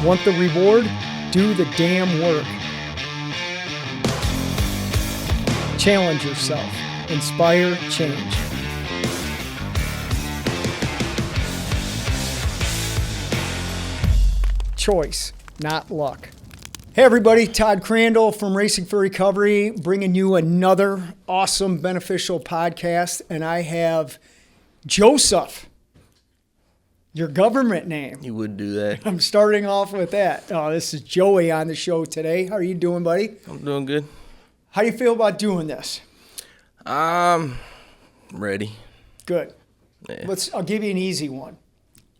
Want the reward? Do the damn work. Challenge yourself. Inspire change. Choice, not luck. Hey everybody, Todd Crandall from Racing for Recovery, bringing you another awesome beneficial podcast. And I have Joseph, your government name. You would do that. I'm starting off with that. Oh, this is Joey on the show today. How are you doing, buddy? I'm doing good. How do you feel about doing this? Ready. Good. Yeah. I'll give you an easy one.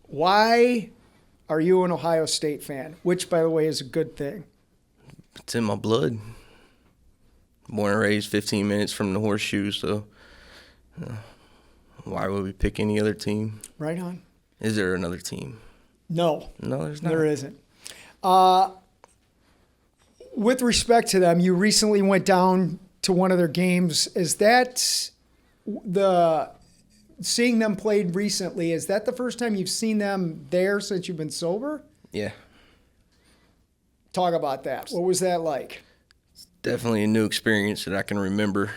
Why are you an Ohio State fan? Which, by the way, is a good thing. It's in my blood. Born and raised 15 minutes from the horseshoe, so why would we pick any other team? Right on. Is there another team? No. No, there's not. There isn't. With respect to them, you recently went down to one of their games. Is that seeing them played recently, is that the first time you've seen them there since you've been sober? Yeah. Talk about that. What was that like? Definitely a new experience that I can remember.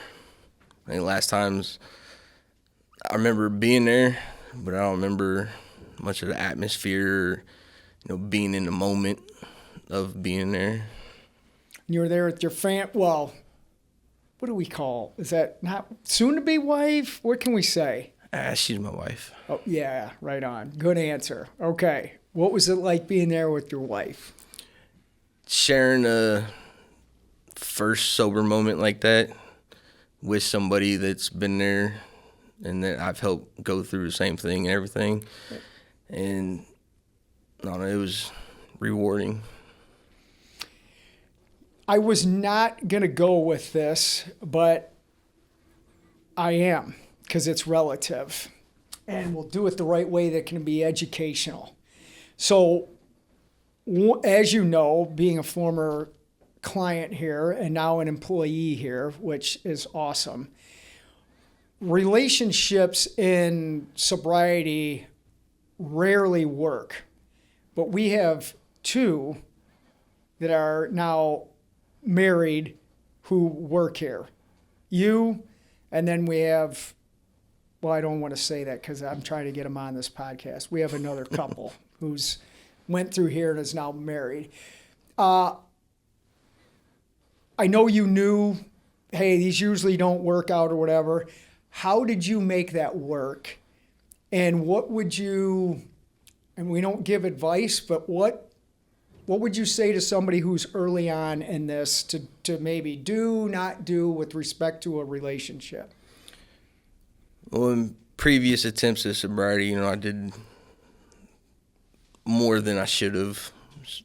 I think last times I remember being there, but I don't remember much of the atmosphere, being in the moment of being there. You were there with your what do we call? Is that not soon-to-be wife? What can we say? She's my wife. Oh, yeah, right on. Good answer. Okay. What was it like being there with your wife? Sharing a first sober moment like that with somebody that's been there and that I've helped go through the same thing and everything. And I don't know, it was rewarding. I was not going to go with this, but I am, because it's relative. And we'll do it the right way that can be educational. So, as you know, being a former client here and now an employee here, which is awesome, relationships in sobriety rarely work. But we have two that are now married who work here. You, and then we have, well, I don't want to say that because I'm trying to get them on this podcast. We have another couple who's went through here and is now married. I know you knew, hey, these usually don't work out or whatever. How did you make that work? And what would you, and we don't give advice, but what would you say to somebody who's early on in this to maybe do, not do with respect to a relationship? Well, in previous attempts at sobriety, I did more than I should have,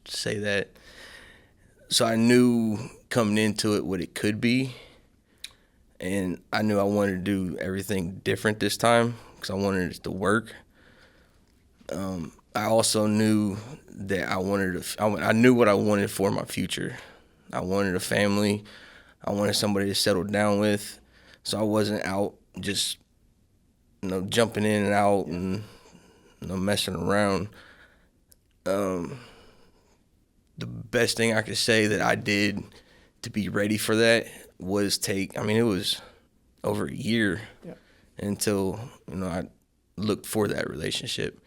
say that. So I knew coming into it what it could be, and I knew I wanted to do everything different this time because I wanted it to work. I also knew that I knew what I wanted for my future. I wanted a family. I wanted somebody to settle down with, so I wasn't out just jumping in and out and messing around. The best thing I could say that I did to be ready for that was it was over a year until I looked for that relationship.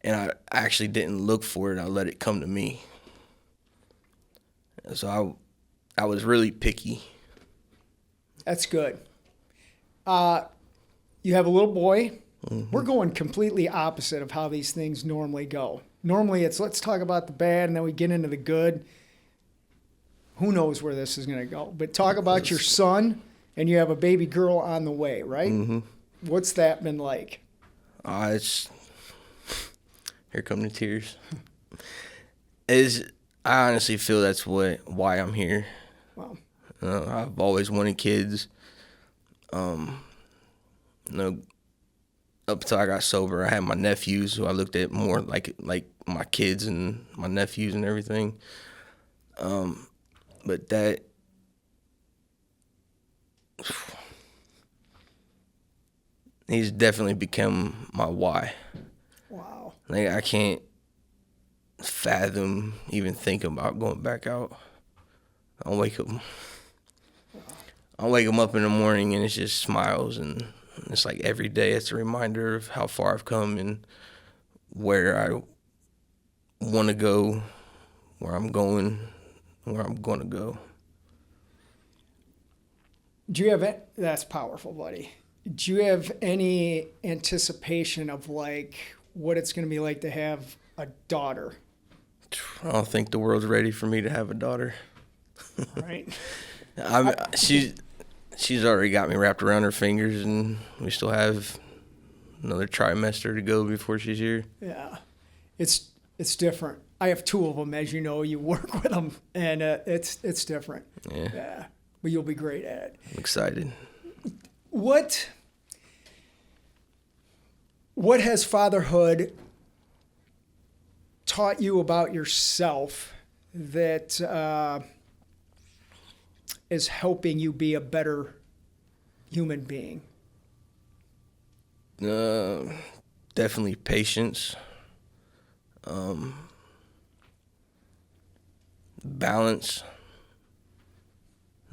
And I actually didn't look for it. I let it come to me. So I was really picky. That's good. You have a little boy. Mm-hmm. We're going completely opposite of how these things normally go. Normally it's let's talk about the bad and then we get into the good. Who knows where this is going to go. But talk about your son, and you have a baby girl on the way, right? Mm-hmm. What's that been like? Here come the tears. I honestly feel that's why I'm here. Wow. I've always wanted kids. Up until I got sober, I had my nephews who I looked at more like my kids and my nephews and everything. But that he's definitely become my why. Wow. Like I can't fathom even thinking about going back out. I wake up up in the morning and it's just smiles, and it's like every day it's a reminder of how far I've come and where I want to go, where I'm going, where I'm going to go. Do you have that's powerful, buddy. Do you have any anticipation of like what it's going to be like to have a daughter? I don't think the world's ready for me to have a daughter. Right. She's already got me wrapped around her fingers, and we still have another trimester to go before she's here. Yeah, it's different. I have two of them, as you know. You work with them, and it's different. Yeah, but you'll be great at it. I'm excited. What has fatherhood taught you about yourself that is helping you be a better human being? Definitely patience. Balance.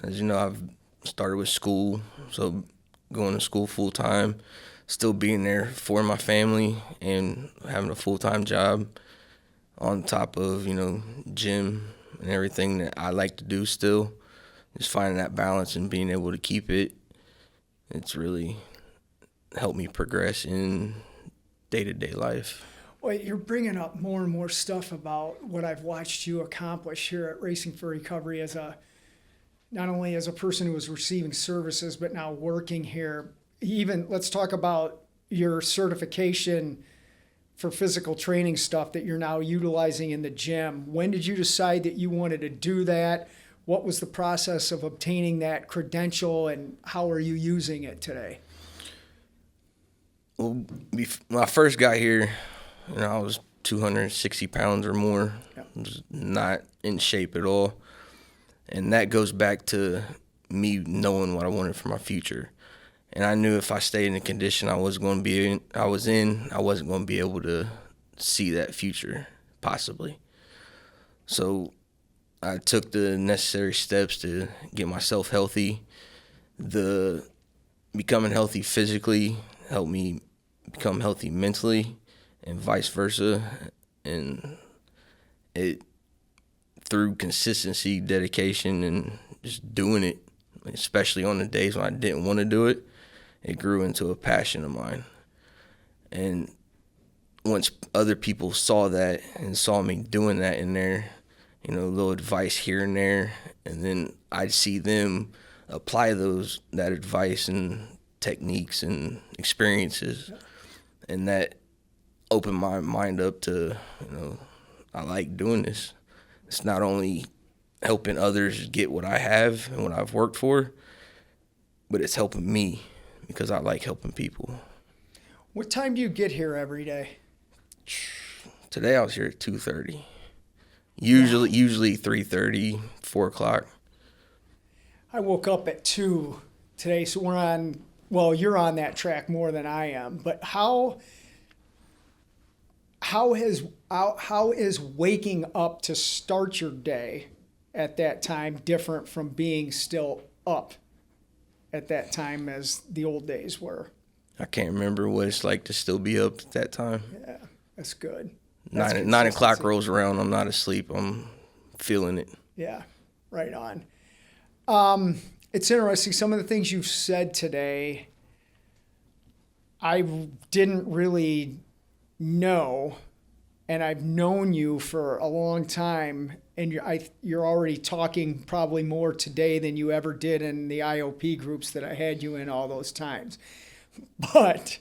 As you know, I've started with school, so going to school full time, still being there for my family, and having a full-time job on top of, gym and everything that I like to do still. Just finding that balance and being able to keep it, it's really helped me progress in day-to-day life. Well, you're bringing up more and more stuff about what I've watched you accomplish here at Racing for Recovery as not only as a person who was receiving services, but now working here. Even let's talk about your certification for physical training stuff that you're now utilizing in the gym. When did you decide that you wanted to do that? What was the process of obtaining that credential, and how are you using it today? Well, when I first got here, I was 260 pounds or more. Yep. I was not in shape at all. And that goes back to me knowing what I wanted for my future. And I knew if I stayed in the condition I was going to be in, I wasn't going to be able to see that future, possibly. So I took the necessary steps to get myself healthy. The becoming healthy physically helped me become healthy mentally, and vice versa. And it, through consistency, dedication, and just doing it, especially on the days when I didn't want to do it, it grew into a passion of mine. And once other people saw that and saw me doing that in there, little advice here and there, and then I'd see them apply that advice and techniques and experiences, and that opened my mind up to, I like doing this. It's not only helping others get what I have and what I've worked for, but it's helping me because I like helping people. What time do you get here every day? Today I was here at 2:30. Usually 3:30, 4 o'clock. I woke up at 2 today, so you're on that track more than I am. But how is waking up to start your day at that time different from being still up at that time as the old days were? I can't remember what it's like to still be up at that time. Yeah, that's good. 9 o'clock rolls around, I'm not asleep. I'm feeling it. Yeah, right on. It's interesting. Some of the things you've said today, I didn't really know, and I've known you for a long time, and you're already talking probably more today than you ever did in the IOP groups that I had you in all those times. But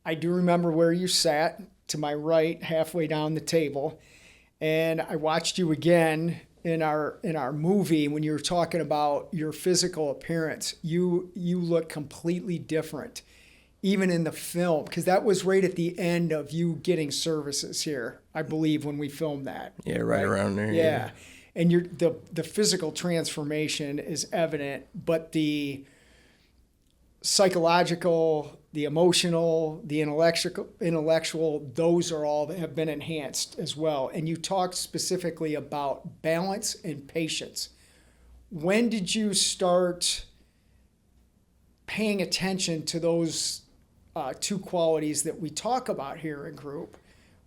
I do remember where you sat to my right, halfway down the table, and I watched you again in our movie when you were talking about your physical appearance. You look completely different, even in the film, because that was right at the end of you getting services here, I believe, when we filmed that. Yeah, right around there. Yeah. And the physical transformation is evident, but the psychological, the emotional, the intellectual, those are all that have been enhanced as well. And you talked specifically about balance and patience. When did you start paying attention to those two qualities that we talk about here in group?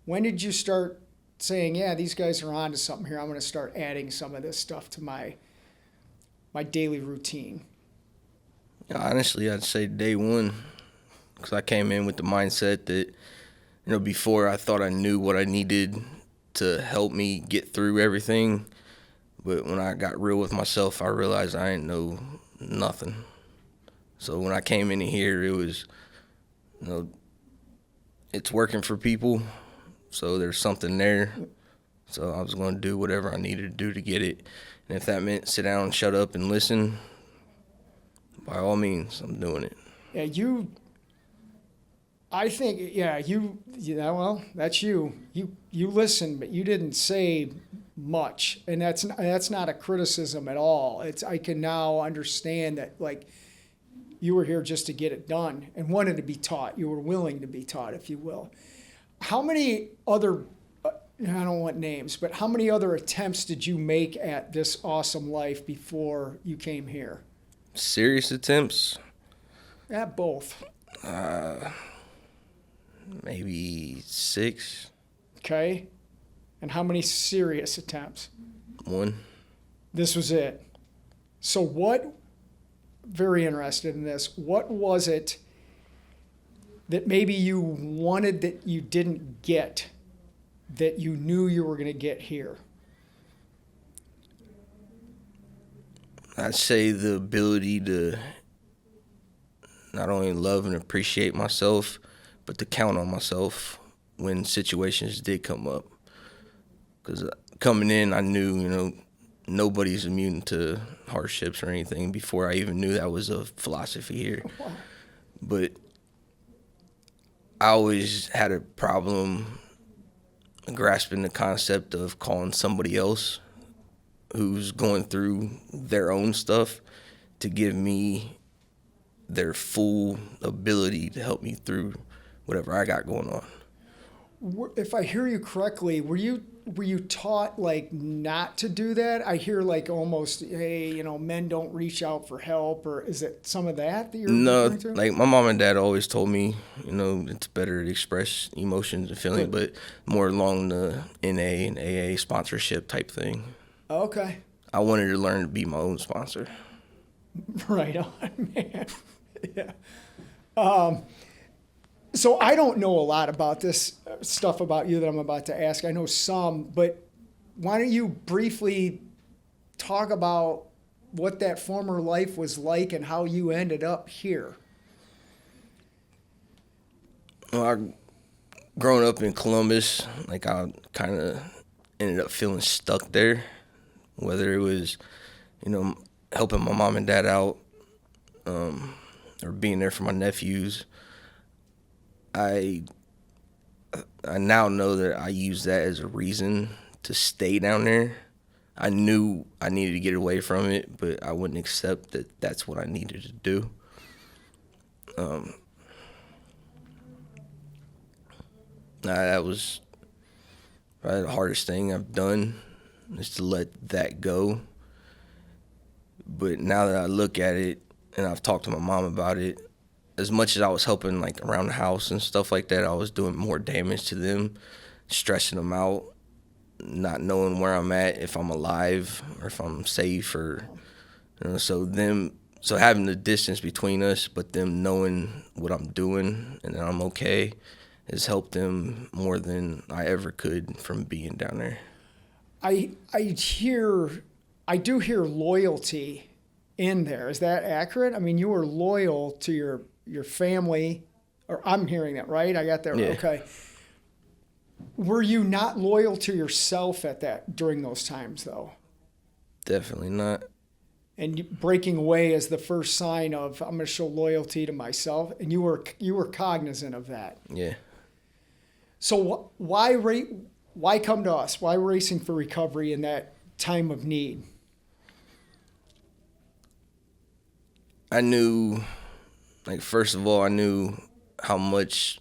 When did you start saying, yeah, these guys are on to something here. I'm going to start adding some of this stuff to my daily routine? Honestly, I'd say day one, because I came in with the mindset that, before I thought I knew what I needed to help me get through everything. But when I got real with myself, I realized I didn't know nothing. So when I came in here, it was, it's working for people. So there's something there. So I was going to do whatever I needed to do to get it. And if that meant sit down, shut up, and listen, by all means, I'm doing it. Yeah, I think, well, that's you. You listened, but you didn't say much. And that's not a criticism at all. I can now understand that, like, you were here just to get it done and wanted to be taught. You were willing to be taught, if you will. How many other, I don't want names, but how many other attempts did you make at this awesome life before you came here? Serious attempts? At both. Maybe 6. Okay. And how many serious attempts? 1. This was it. So very interested in this, what was it that maybe you wanted that you didn't get, that you knew you were going to get here? I'd say the ability to not only love and appreciate myself, but to count on myself when situations did come up. Because coming in, I knew, nobody's immune to hardships or anything before I even knew that was a philosophy here. But I always had a problem grasping the concept of calling somebody else who's going through their own stuff to give me their full ability to help me through whatever I got going on. If I hear you correctly, were you taught like not to do that? I hear like almost, hey, men don't reach out for help, or is it some of that you're referring to? Like my mom and dad always told me, it's better to express emotions and feelings, but more along the NA and AA sponsorship type thing. Okay. I wanted to learn to be my own sponsor. Right on, man. Yeah. So I don't know a lot about this stuff about you that I'm about to ask. I know some, but why don't you briefly talk about what that former life was like and how you ended up here? Well, growing up in Columbus, like I kind of ended up feeling stuck there, whether it was, helping my mom and dad out, or being there for my nephews. I now know that I use that as a reason to stay down there. I knew I needed to get away from it, but I wouldn't accept that that's what I needed to do. That was probably the hardest thing I've done, is to let that go. But now that I look at it, and I've talked to my mom about it, as much as I was helping like around the house and stuff like that, I was doing more damage to them, stressing them out, not knowing where I'm at, if I'm alive or if I'm safe, or so having the distance between us, but them knowing what I'm doing and that I'm okay, has helped them more than I ever could from being down there. I do hear loyalty in there. Is that accurate? I mean, you were loyal to your family, or I'm hearing that right? I got that right. Yeah. Okay. Were you not loyal to yourself during those times though? Definitely not. And breaking away is the first sign of, I'm going to show loyalty to myself, and you were cognizant of that. Yeah. So why come to us? Why Racing for Recovery in that time of need? I knew Like, first of all, I knew how much,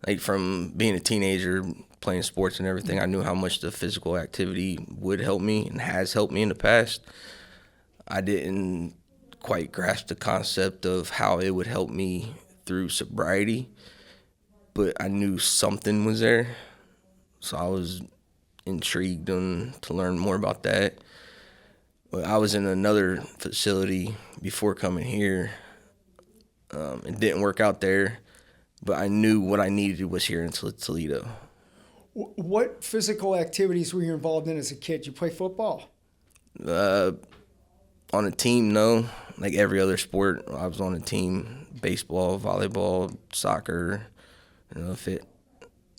like, from being a teenager, playing sports and everything, I knew how much the physical activity would help me and has helped me in the past. I didn't quite grasp the concept of how it would help me through sobriety, but I knew something was there. So I was intrigued to learn more about that. But I was in another facility before coming here. It didn't work out there, but I knew what I needed was here in Toledo. What physical activities were you involved in as a kid? You play football? On a team, no. Like every other sport, I was on a team: baseball, volleyball, soccer. If it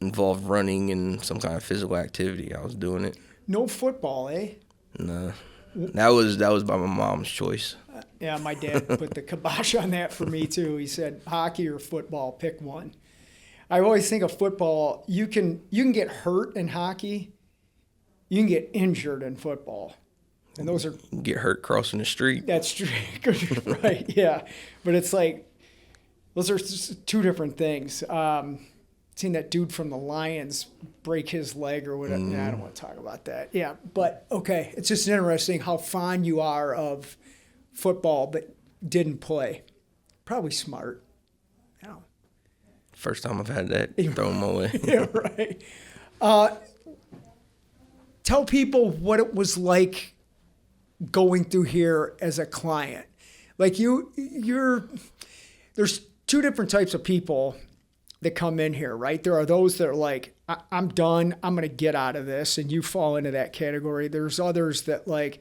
involved running and some kind of physical activity, I was doing it. No football, eh? No, that was by my mom's choice. Yeah, my dad put the kibosh on that for me too. He said, hockey or football, pick one. I always think of football, you can get hurt in hockey, you can get injured in football. And those are Get hurt crossing the street. that's true. Right, yeah. But it's like those are two different things. Seen that dude from the Lions break his leg or whatever. Nah, I don't want to talk about that. Yeah, but okay, it's just interesting how fond you are of football but didn't play. Probably smart. Yeah. First time I've had that thrown my way. Yeah, right. Tell people what it was like going through here as a client. Like there's two different types of people that come in here, right? There are those that are like, I'm done, I'm going to get out of this, and you fall into that category. There's others that like,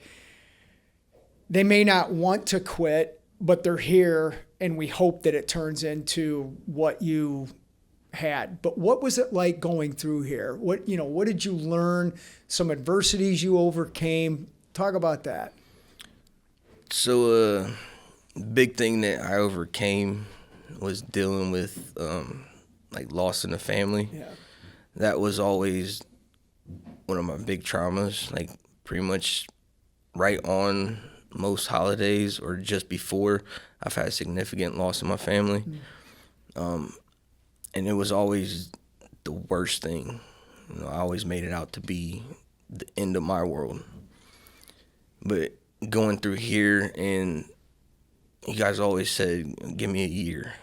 they may not want to quit, but they're here, and we hope that it turns into what you had. But what was it like going through here? What did you learn? Some adversities you overcame? Talk about that. So, big thing that I overcame was dealing with like loss in the family. Yeah. That was always one of my big traumas. Like pretty much right on most holidays or just before, I've had significant loss in my family. And it was always the worst thing. I always made it out to be the end of my world. But going through here, and you guys always said, give me a year.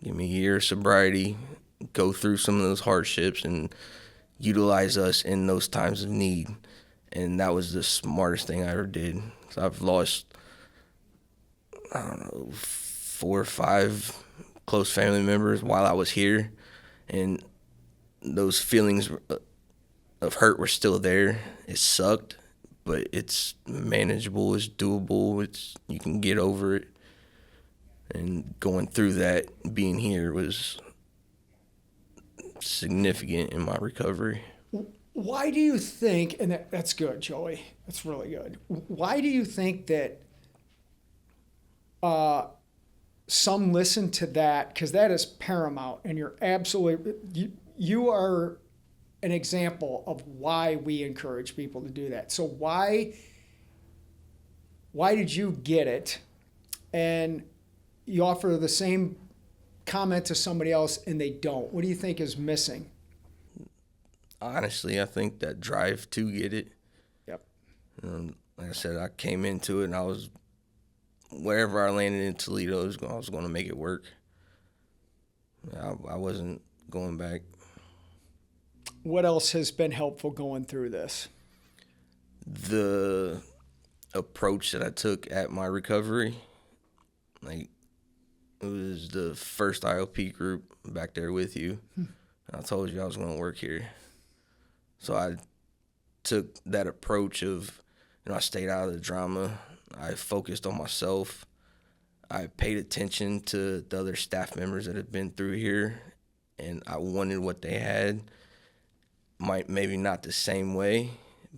Give me a year of sobriety, go through some of those hardships, and utilize us in those times of need. And that was the smartest thing I ever did. So I've lost, 4 or 5 close family members while I was here, and those feelings of hurt were still there. It sucked, but it's manageable, it's doable, you can get over it. And going through that, being here was significant in my recovery. Why do you think, and that's good, Joey, that's really good. Why do you think that some listen to that? Because that is paramount, and you're absolutely, you are an example of why we encourage people to do that. So why did you get it? And you offer the same comment to somebody else and they don't. What do you think is missing? Honestly, I think that drive to get it. Yep. Like I said, I came into it and I was, wherever I landed in Toledo, I was going to make it work. I wasn't going back. What else has been helpful going through this? The approach that I took at my recovery, like, it was the first IOP group back there with you. I told you I was going to work here. So I took that approach of, I stayed out of the drama. I focused on myself. I paid attention to the other staff members that had been through here, and I wanted what they had. Maybe not the same way,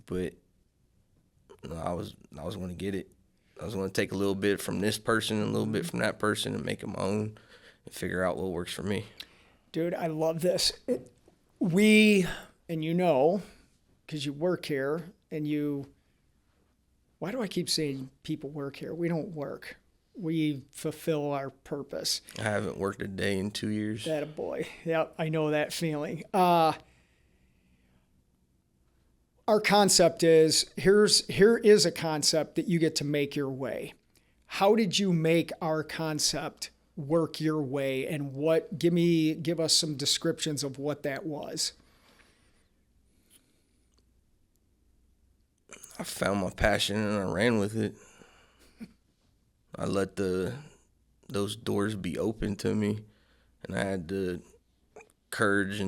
but I was going to get it. I was going to take a little bit from this person and a little bit from that person and make it my own and figure out what works for me. Dude, I love this. And because you work here, and why do I keep saying people work here? We don't work. we fulfill our purpose. I haven't worked a day in 2 years. That a boy. Yep, I know that feeling. Our concept is here is a concept that you get to make your way. How did you make our concept work your way, and give us some descriptions of what that was? I found my passion and I ran with it. I let those doors be open to me, and I had the courage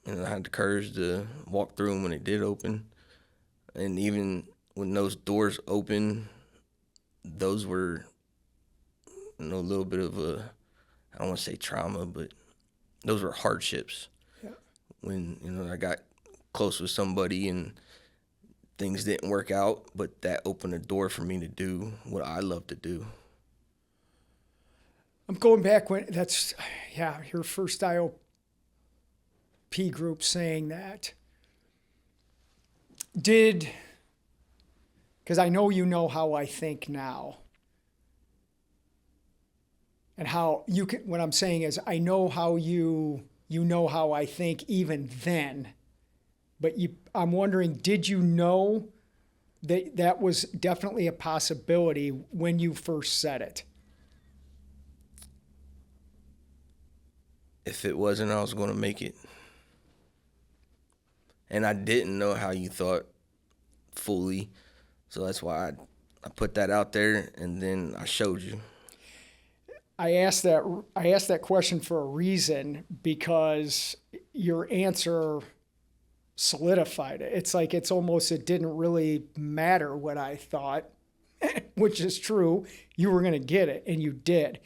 I had the courage to walk through them when it did open. And even when those doors open, those were, a little bit of I don't want to say trauma, but those were hardships. Yeah. When, I got close with somebody and things didn't work out, but that opened a door for me to do what I love to do. I'm going back your first IOP group saying that. Because I know you know how I think now. And how you can, what I'm saying is, I know how you know how I think even then. But I'm wondering, did you know that was definitely a possibility when you first said it? If it wasn't, I was going to make it. And I didn't know how you thought fully. So that's why I put that out there, and then I showed you. I asked that question for a reason, because your answer solidified it. It's like it didn't really matter what I thought, which is true. You were going to get it, and you did.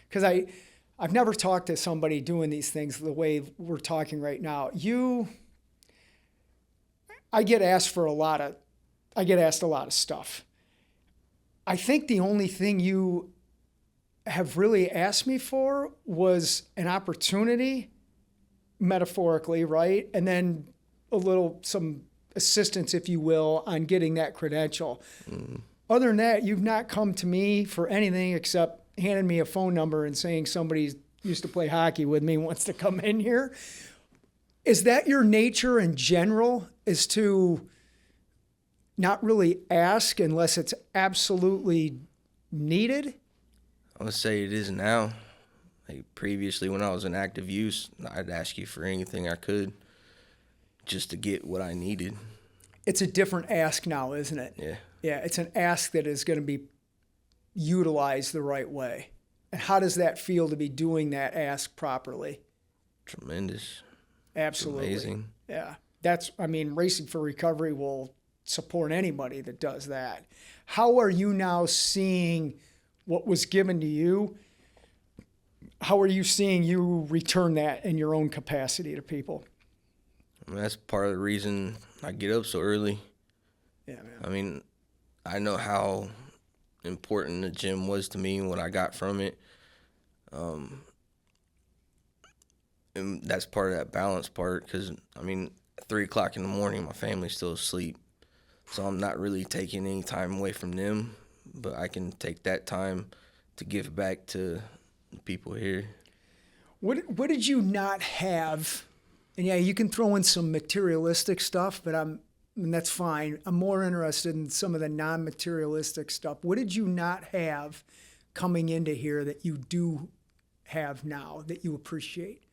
Because I've never talked to somebody doing these things the way we're talking right now. I get asked a lot of stuff. I think the only thing you have really asked me for was an opportunity, metaphorically, right? And then some assistance, if you will, on getting that credential. Mm. Other than that, you've not come to me for anything except handing me a phone number and saying somebody used to play hockey with me, wants to come in here. Is that your nature in general, is to not really ask unless it's absolutely needed? I would say it is now. Like previously, when I was in active use, I'd ask you for anything I could just to get what I needed. It's a different ask now, isn't it? Yeah. Yeah, it's an ask that is going to be utilized the right way. And how does that feel to be doing that ask properly? Tremendous. Absolutely. It's amazing. Yeah. Racing for Recovery will support anybody that does that. How are you now seeing what was given to you? How are you seeing you return that in your own capacity to people? That's part of the reason I get up so early. Yeah, man. I know how important the gym was to me and what I got from it. And that's part of that balance part, because, 3 o'clock in the morning, my family's still asleep. So I'm not really taking any time away from them, but I can take that time to give back to the people here. What did you not have? And yeah, you can throw in some materialistic stuff, but and that's fine. I'm more interested in some of the non-materialistic stuff. What did you not have coming into here that you do have now that you appreciate?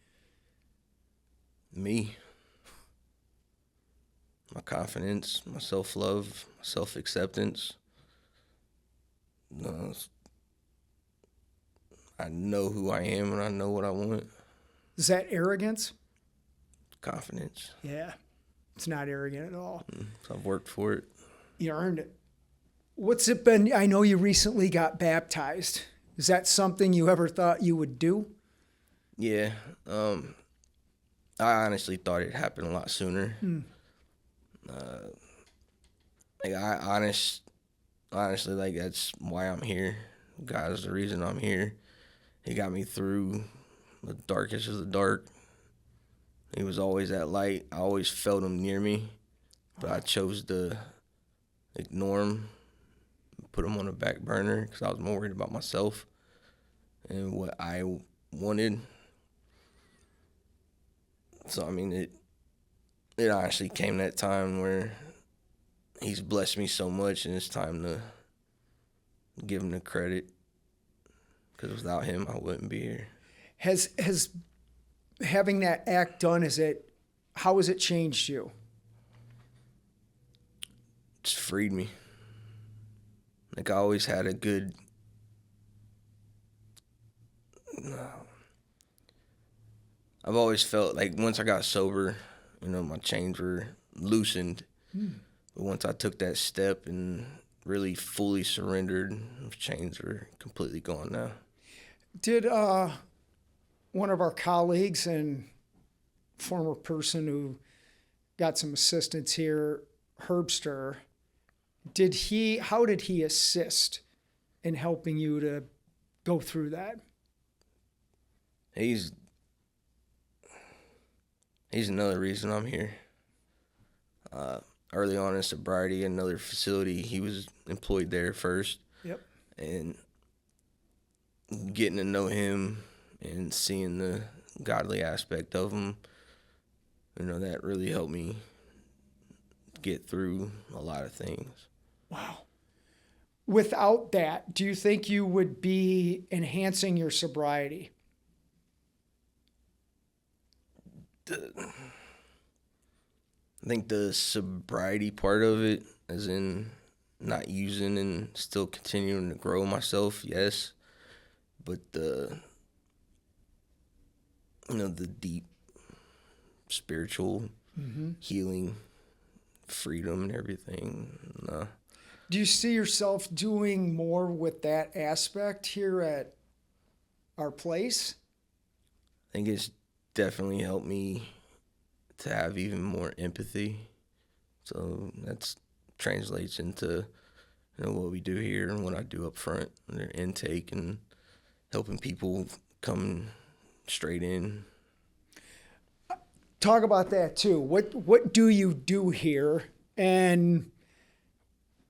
Me. My confidence, my self-love, self-acceptance. I know who I am and I know what I want. Is that arrogance? Confidence. Yeah. It's not arrogant at all. So I've worked for it. You earned it. What's it been? I know you recently got baptized. Is that something you ever thought you would do? Yeah. I honestly thought it happened a lot sooner. Honestly, that's why I'm here. God is the reason I'm here. He got me through the darkest of the dark. He was always that light. I always felt him near me, but I chose to ignore him, put them on the back burner because I was more worried about myself and what I wanted. So, I mean, it actually came that time where he's blessed me so much, and it's time to give him the credit, because without him, I wouldn't be here. Has having that act done, how has it changed you? It's freed me. Like, I always had a good, I've always felt like once I got sober, my chains were loosened. But once I took that step and really fully surrendered, those chains were completely gone now. Did one of our colleagues and former person who got some assistance here, Herbster, how did he assist in helping you to go through that? He's another reason I'm here. Early on in sobriety, another facility, he was employed there first. Yep. And getting to know him and seeing the godly aspect of him, that really helped me get through a lot of things. Wow. Without that, do you think you would be enhancing your sobriety? I think the sobriety part of it, as in not using and still continuing to grow myself, yes. But the deep spiritual healing, freedom and everything, no. Do you see yourself doing more with that aspect here at our place? I think it's definitely helped me to have even more empathy. So that translates into what we do here and what I do up front, their intake and helping people come straight in. Talk about that too. What do you do here, and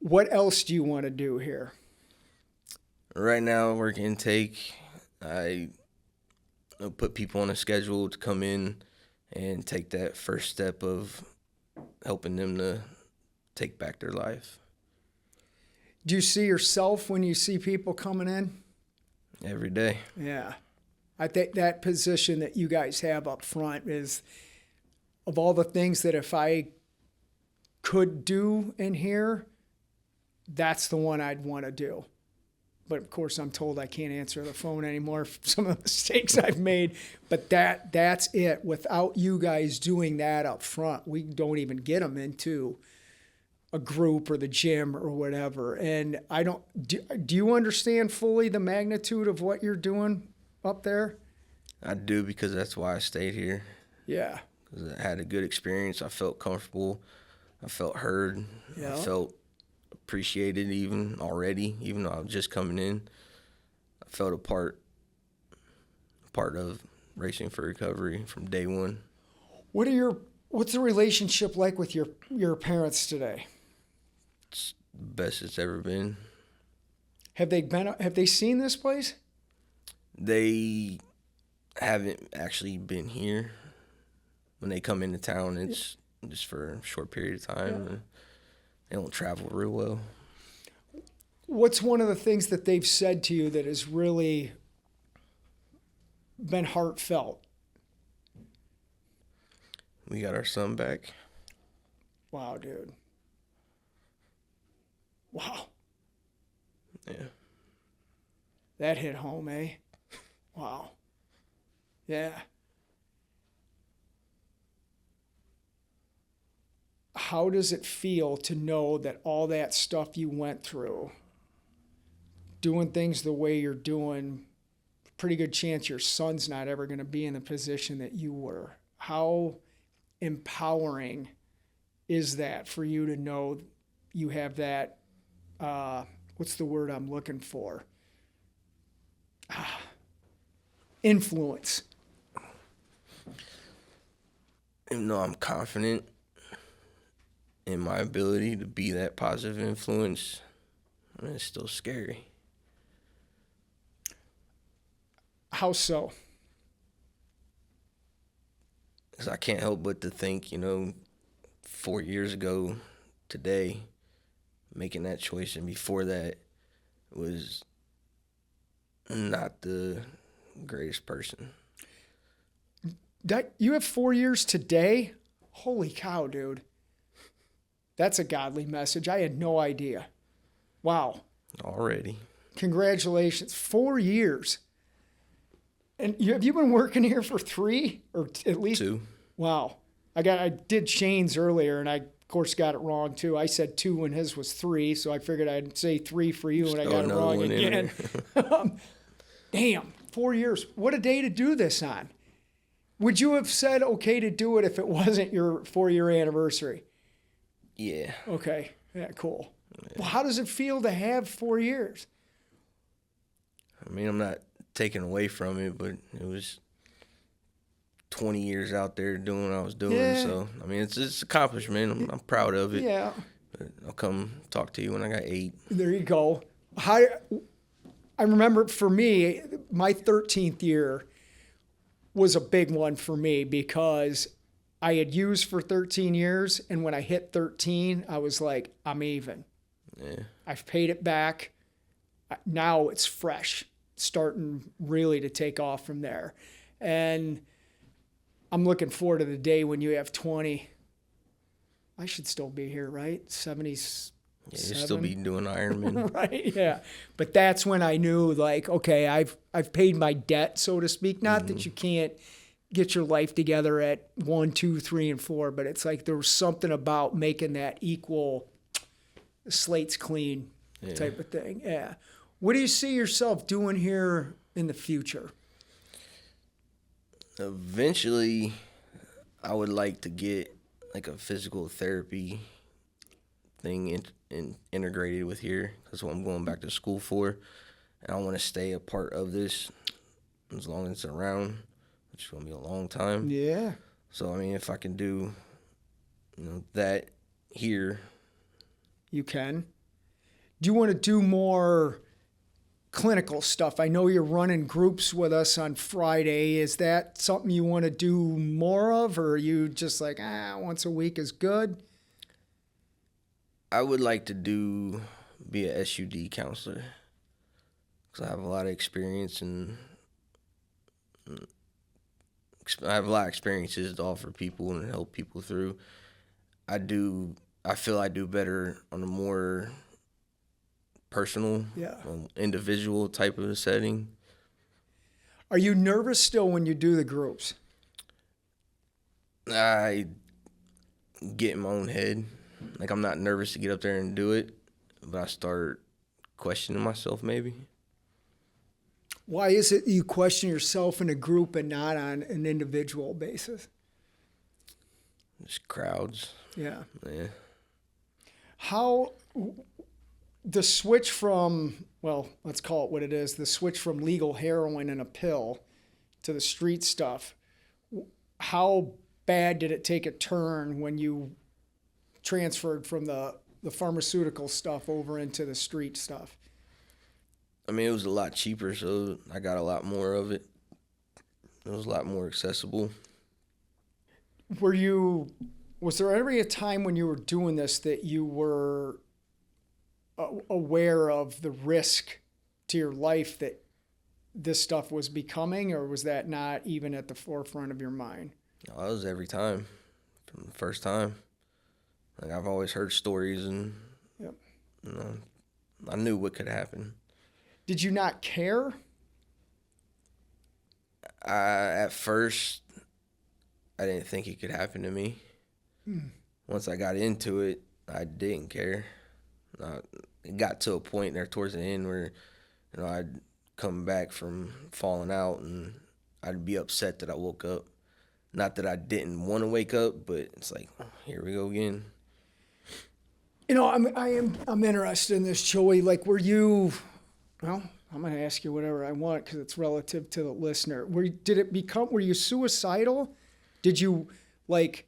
what else do you want to do here? Right now, I work intake. I put people on a schedule to come in and take that first step of helping them to take back their life. Do you see yourself when you see people coming in? Every day. Yeah. I think that position that you guys have up front is, of all the things that if I could do in here, that's the one I'd want to do. But of course, I'm told I can't answer the phone anymore for some of the mistakes I've made. But that's it. Without you guys doing that up front, we don't even get them into a group or the gym or whatever. And do you understand fully the magnitude of what you're doing up there? I do, because that's why I stayed here. Yeah. Because I had a good experience. I felt comfortable. I felt heard. Yeah. I felt appreciated even though I was just coming in. I felt a part of Racing for Recovery from day one. What's the relationship like with your parents today? It's the best it's ever been. Have they seen this place? They haven't actually been here. When they come into town, it's just for a short period of time. Yeah. And they don't travel real well. What's one of the things that they've said to you that has really been heartfelt? We got our son back. Wow, dude. Wow. Yeah. That hit home, eh? Wow. Yeah. How does it feel to know that all that stuff you went through, doing things the way you're doing, pretty good chance your son's not ever going to be in the position that you were? How empowering is that for you to know you have that, what's the word I'm looking for? Influence. Even though I'm confident in my ability to be that positive influence, I mean, it's still scary. How so? Because I can't help but to think, 4 years ago today, making that choice, and before that was not the greatest person. That you have 4 years today? Holy cow, dude. That's a godly message. I had no idea. Wow. Already. Congratulations. 4 years. And have you been working here for 3 or at least 2. Wow. I did Shane's earlier and I of course got it wrong too. I said 2 when his was 3, so I figured I'd say 3 for you and I got it another wrong one in again. Damn, 4 years. What a day to do this on. Would you have said okay to do it if it wasn't your 4-year anniversary? Yeah. Okay. Yeah, cool. Well, how does it feel to have 4 years? I mean, I'm not taking away from it, but it was 20 years out there doing what I was doing. Yeah. So, I mean, it's accomplishment. I'm proud of it. Yeah. But I'll come talk to you when I got 8. There you go. I remember for me, my 13th year was a big one for me because I had used for 13 years. And when I hit 13, I was like, I'm even. Yeah. I've paid it back. Now it's fresh, starting really to take off from there. And I'm looking forward to the day when you have 20. I should still be here, right? 70s. Yeah, you'll still be doing Ironman. Right, yeah. But that's when I knew, like, okay, I've paid my debt, so to speak. Not that you can't get your life together at 1, 2, 3, and 4, but it's like there was something about making that equal, slate's clean type of thing. Yeah. What do you see yourself doing here in the future? Eventually, I would like to get like a physical therapy thing integrated with here. That's what I'm going back to school for. And I want to stay a part of this as long as it's around, which is going to be a long time. Yeah. So, I mean, if I can do, that here. You can. Do you want to do more clinical stuff? I know you're running groups with us on Friday. Is that something you want to do more of, or are you just like, once a week is good? I would like to be a SUD counselor because I have a lot of experience and I have a lot of experiences to offer people and help people through. I feel I do better on a more personal, individual type of setting. Are you nervous still when you do the groups? I get in my own head. Like, I'm not nervous to get up there and do it, but I start questioning myself maybe. Why is it you question yourself in a group and not on an individual basis? Just crowds. Yeah. Yeah. How the switch from, well, let's call it what it is, the switch from legal heroin and a pill to the street stuff, how bad did it take a turn when you transferred from the pharmaceutical stuff over into the street stuff? I mean, it was a lot cheaper, so I got a lot more of it. It was a lot more accessible. Was there ever a time when you were doing this that you were aware of the risk to your life that this stuff was becoming, or was that not even at the forefront of your mind? That was every time, from the first time. Like, I've always heard stories, and I knew what could happen. Did you not care? At first, I didn't think it could happen to me. Once I got into it, I didn't care. It got to a point there towards the end where, I'd come back from falling out and I'd be upset that I woke up. Not that I didn't want to wake up, but it's like, here we go again. I'm interested in this, Joey. Like, were you? Well, I'm going to ask you whatever I want because it's relative to the listener. Were you suicidal? Did you, like...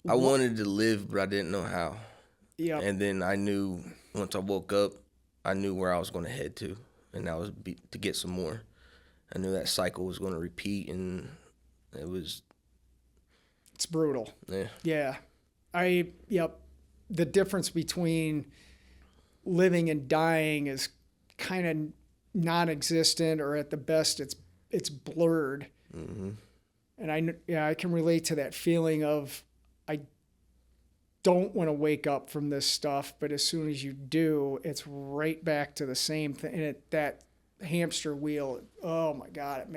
I wanted to live, but I didn't know how. Yeah. And then I knew once I woke up, I knew where I was going to head to, and that was to get some more. I knew that cycle was going to repeat, and it was, It's brutal. yeah. Yeah. Yep. The difference between living and dying is kind of non-existent, or at the best it's blurred. And I can relate to that feeling of, I don't want to wake up from this stuff, but as soon as you do, it's right back to the same thing. And that hamster wheel, oh my God, it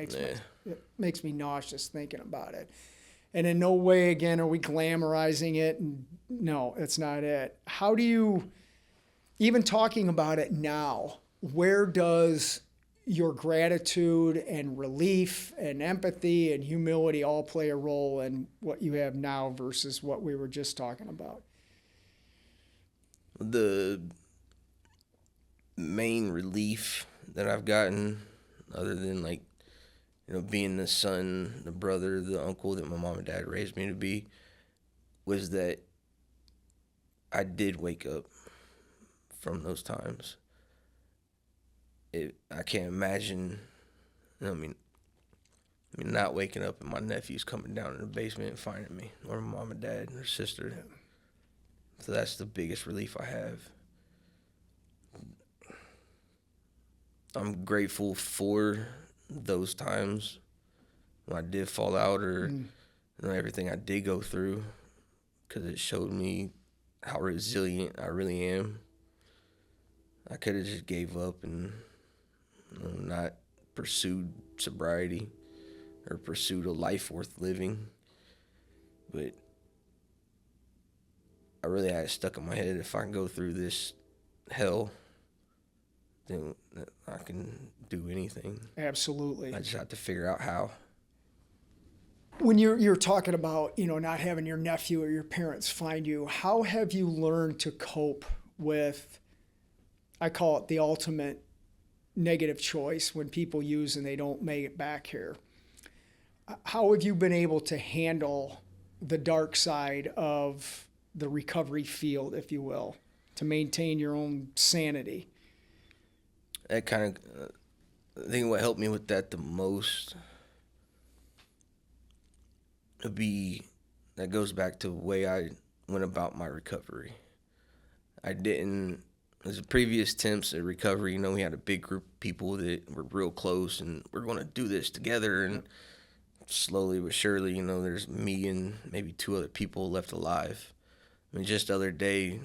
makes me nauseous thinking about it. And in no way, again, are we glamorizing it. And no, it's not it. How do you, even talking about it now, where does your gratitude and relief and empathy and humility all play a role in what you have now versus what we were just talking about? The main relief that I've gotten, other than like, being the son, the brother, the uncle that my mom and dad raised me to be, was that I did wake up from those times. I can't imagine, not waking up and my nephew's coming down in the basement and finding me, or my mom and dad and her sister. Yeah. So that's the biggest relief I have. I'm grateful for those times when I did fall out, or everything I did go through, because it showed me how resilient I really am. I could have just gave up and not pursued sobriety or pursued a life worth living, but I really had it stuck in my head, if I can go through this hell, then I can do anything. Absolutely. I just have to figure out how. When you're talking about, not having your nephew or your parents find you, how have you learned to cope with, I call it the ultimate negative choice, when people use and they don't make it back here? How have you been able to handle the dark side of the recovery field, if you will, to maintain your own sanity? That kind of, I think what helped me with that the most would be, that goes back to the way I went about my recovery. As previous attempts at recovery, we had a big group of people that were real close, and we're going to do this together. And slowly but surely, there's me and maybe two other people left alive. Just the other day,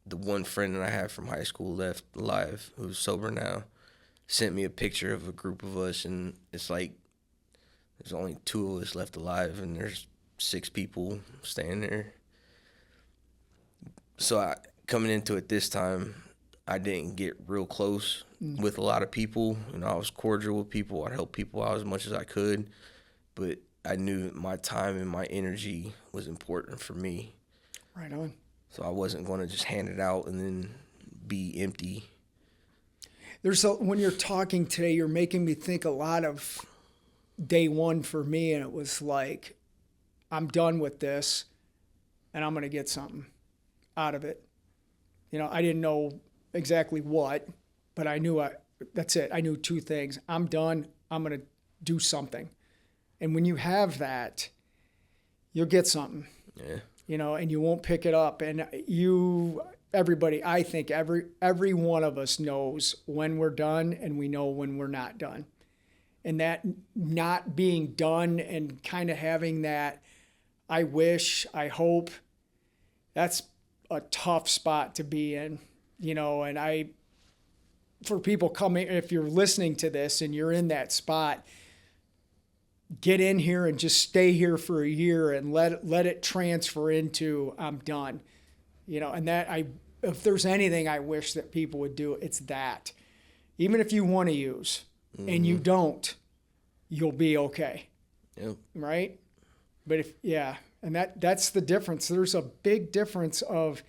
the one friend that I have from high school left alive, who's sober now, sent me a picture of a group of us, and it's like there's only two of us left alive, and there's 6 people standing there. So coming into it this time, I didn't get real close with a lot of people. I was cordial with people. I'd help people out as much as I could, but I knew my time and my energy was important for me. Right on. So I wasn't going to just hand it out and then be empty. When you're talking today, you're making me think a lot of day one for me, and it was like, I'm done with this, and I'm going to get something out of it. I didn't know exactly what, but I knew that's it. I knew 2 things. I'm done. I'm going to do something. And when you have that, you'll get something. Yeah. And you won't pick it up. And everybody, I think every one of us knows when we're done, and we know when we're not done. And that not being done and kind of having that, I wish, I hope, that's a tough spot to be in, and for people coming, if you're listening to this and you're in that spot, get in here and just stay here for a year and let it transfer into, I'm done. And that, if there's anything I wish that people would do, it's that. Even if you want to use and you don't, you'll be okay. Yep. Right? But and that's the difference. There's a big difference of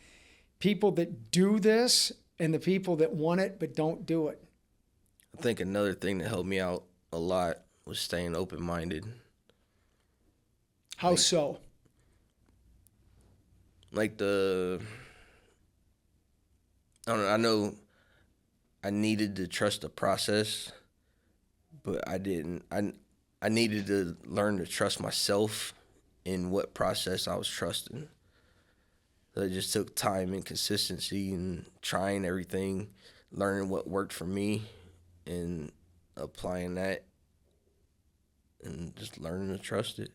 people that do this and the people that want it but don't do it. I think another thing that helped me out a lot was staying open-minded. How so? Like I don't know, I needed to trust the process, but I didn't. I needed to learn to trust myself in what process I was trusting. So it just took time and consistency and trying everything, learning what worked for me, and applying that, and just learning to trust it.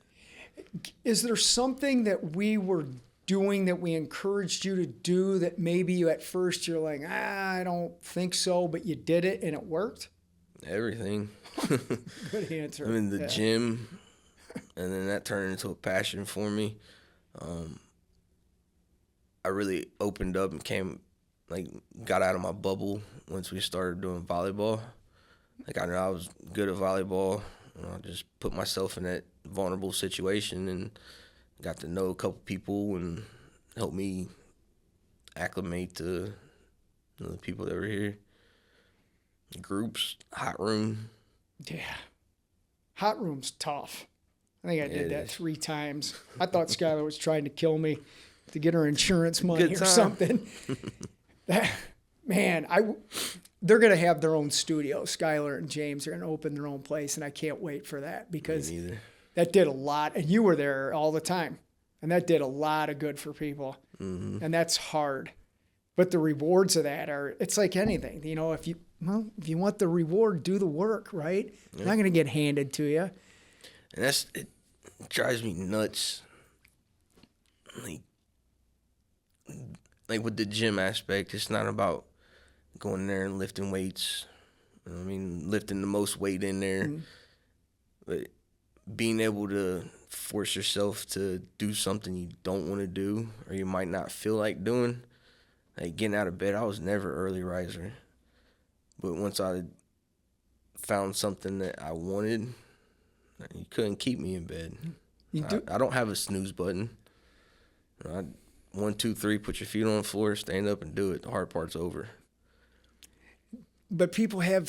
Is there something that we were doing that we encouraged you to do that maybe you at first you're like, I don't think so, but you did it and it worked? Everything. Good answer. I'm in the Yeah. gym, and then that turned into a passion for me. I really opened up and got out of my bubble once we started doing volleyball. Like I knew I was good at volleyball, and I just put myself in that vulnerable situation and got to know a couple people and helped me acclimate to the people that were here. Groups, hot room. Yeah. Hot room's tough. I think I did It that is. 3 times. I thought Skylar was trying to kill me to get her insurance money Good or time. something. Man, they're going to have their own studio. Skylar and James are going to open their own place, and I can't wait for that because Me neither. that did a lot. And you were there all the time, and that did a lot of good for people. Mm-hmm. And that's hard. But the rewards of that it's like anything. You know, if you want the reward, do the work, right? It's not going to get handed to you. And it drives me nuts. Like with the gym aspect, it's not about going there and lifting weights. You know what I mean, lifting the most weight in there, but being able to force yourself to do something you don't want to do or you might not feel like doing. Like getting out of bed, I was never an early riser, but once I found something that I wanted, you couldn't keep me in bed. I don't have a snooze button. 1, 2, 3, put your feet on the floor, stand up and do it. The hard part's over. But people have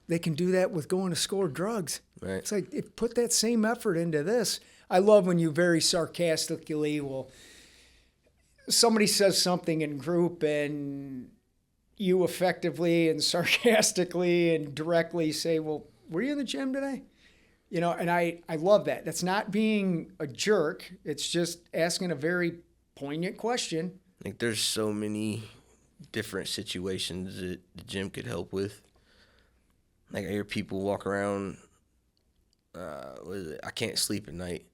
they can do that with going to score drugs. Right. It's like, put that same effort into this. I love when you very sarcastically somebody says something in group and you effectively and sarcastically and directly say, well, were you in the gym today? You know, and I love that. That's not being a jerk. It's just asking a very poignant question. Like there's so many different situations that the gym could help with. Like I hear people walk around, I can't sleep at night.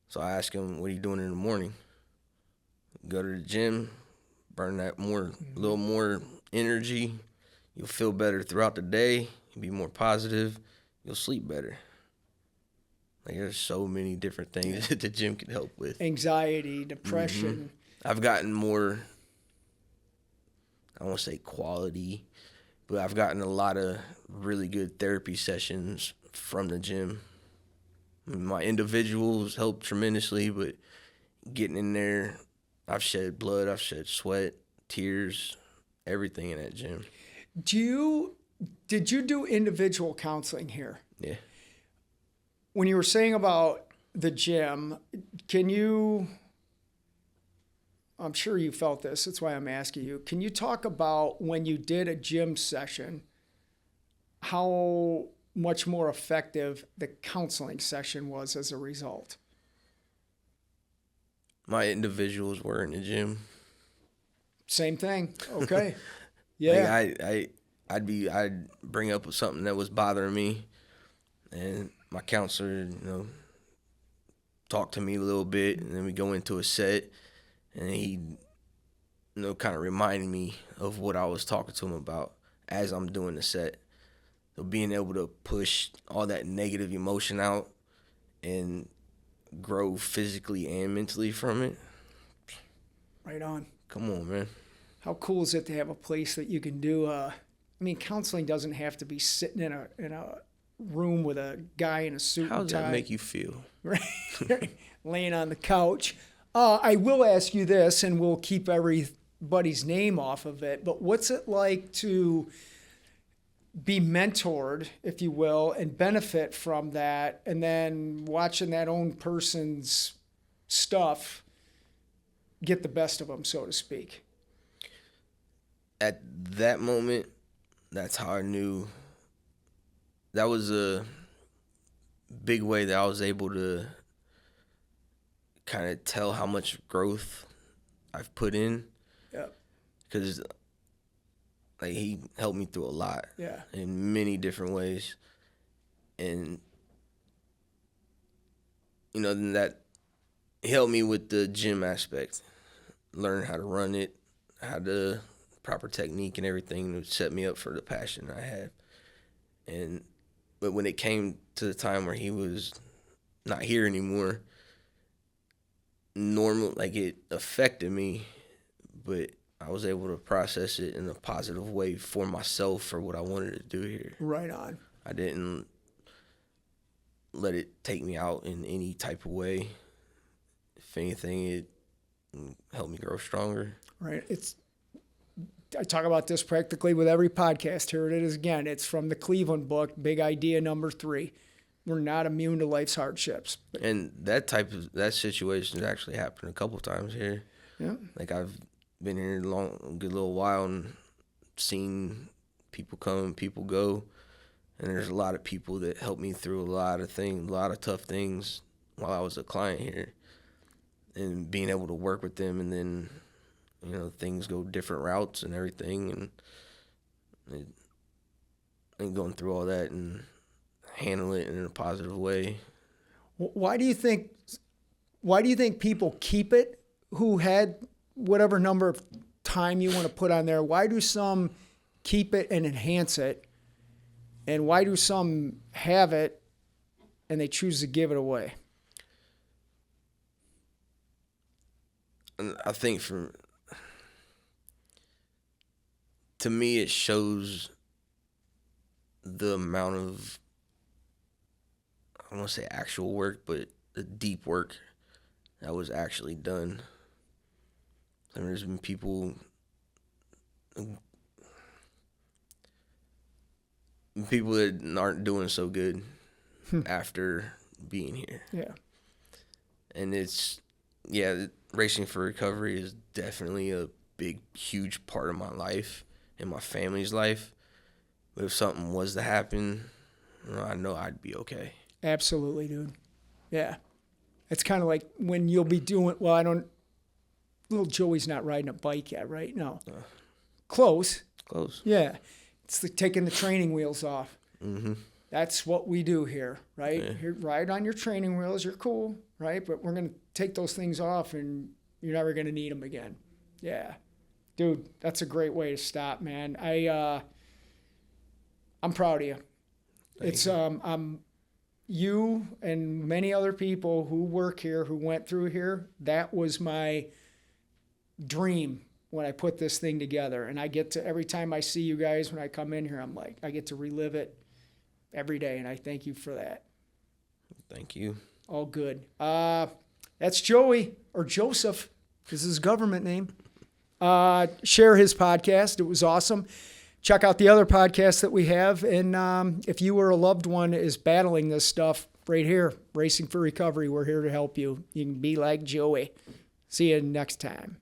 So I ask them, what are you doing in the morning? Go to the gym, burn that little more energy. You'll feel better throughout the day. You'll be more positive. You'll sleep better. Like there's so many different things that the gym can help with. Anxiety, depression. I've gotten more, I won't say quality, but I've gotten a lot of really good therapy sessions from the gym. I mean, my individuals help tremendously, but getting in there, I've shed blood, I've shed sweat, tears, everything in that gym. Did you do individual counseling here? Yeah. When you were saying about the gym, I'm sure you felt this, that's why I'm asking you. Can you talk about when you did a gym session, how much more effective the counseling session was as a result? My individuals were in the gym. Same thing. Okay. Yeah. Like I'd bring up something that was bothering me, and my counselor, talk to me a little bit, and then we go into a set, and he, kind of reminded me of what I was talking to him about as I'm doing the set. So being able to push all that negative emotion out and grow physically and mentally from it. Right on. Come on, man. How cool is it to have a place that you can do? Counseling doesn't have to be sitting in a room with a guy in a suit How and does tie. that make you feel? Right. Laying on the couch. I will ask you this, and we'll keep everybody's name off of it, but what's it like to be mentored, if you will, and benefit from that, and then watching that own person's stuff get the best of them, so to speak? At that moment, that's how I knew. That was a big way that I was able to kind of tell how much growth I've put in. Yeah. Because like he helped me through a lot. Yeah. In many different ways. And then that helped me with the gym aspect. Learn how to run it, how to proper technique and everything to set me up for the passion I have. But when it came to the time where he was not here anymore, it affected me, but I was able to process it in a positive way for myself for what I wanted to do here. Right on. I didn't let it take me out in any type of way. If anything, it helped me grow stronger. Right. I talk about this practically with every podcast. Here it is again. It's from the Cleveland book, Big Idea number 3. We're not immune to life's hardships. And that situation has actually happened a couple of times here. Yeah. Like I've been here a good little while and seen people come, people go. And there's a lot of people that helped me through a lot of tough things while I was a client here. And being able to work with them, and then, things go different routes and everything, and going through all that and handle it in a positive way. Why do you think people keep it who had whatever number of time you want to put on there? Why do some keep it and enhance it? And why do some have it and they choose to give it away? And I think to me, it shows the amount of, I don't want to say actual work, but the deep work that was actually done. And there's been people that aren't doing so good after being here. Yeah. And Racing for Recovery is definitely a big, huge part of my life and my family's life. But if something was to happen, I know I'd be okay. Absolutely, dude. Yeah. It's kind of like when you'll be doing, little Joey's not riding a bike yet, right? No. Close. Yeah. It's like taking the training wheels off. Mm-hmm. That's what we do here, right? Yeah. Here, ride on your training wheels. You're cool, right? But we're going to take those things off and you're never going to need them again. Yeah. Dude, that's a great way to stop, man. I'm proud of you. You and many other people who work here, who went through here, that was my dream when I put this thing together. And every time I see you guys, when I come in here, I'm like, I get to relive it every day. And I thank you for that. Thank you. All good. That's Joey, or Joseph, is his government name. Share his podcast. It was awesome. Check out the other podcasts that we have. And if you or a loved one is battling this stuff, right here, Racing for Recovery, we're here to help you. You can be like Joey. See you next time.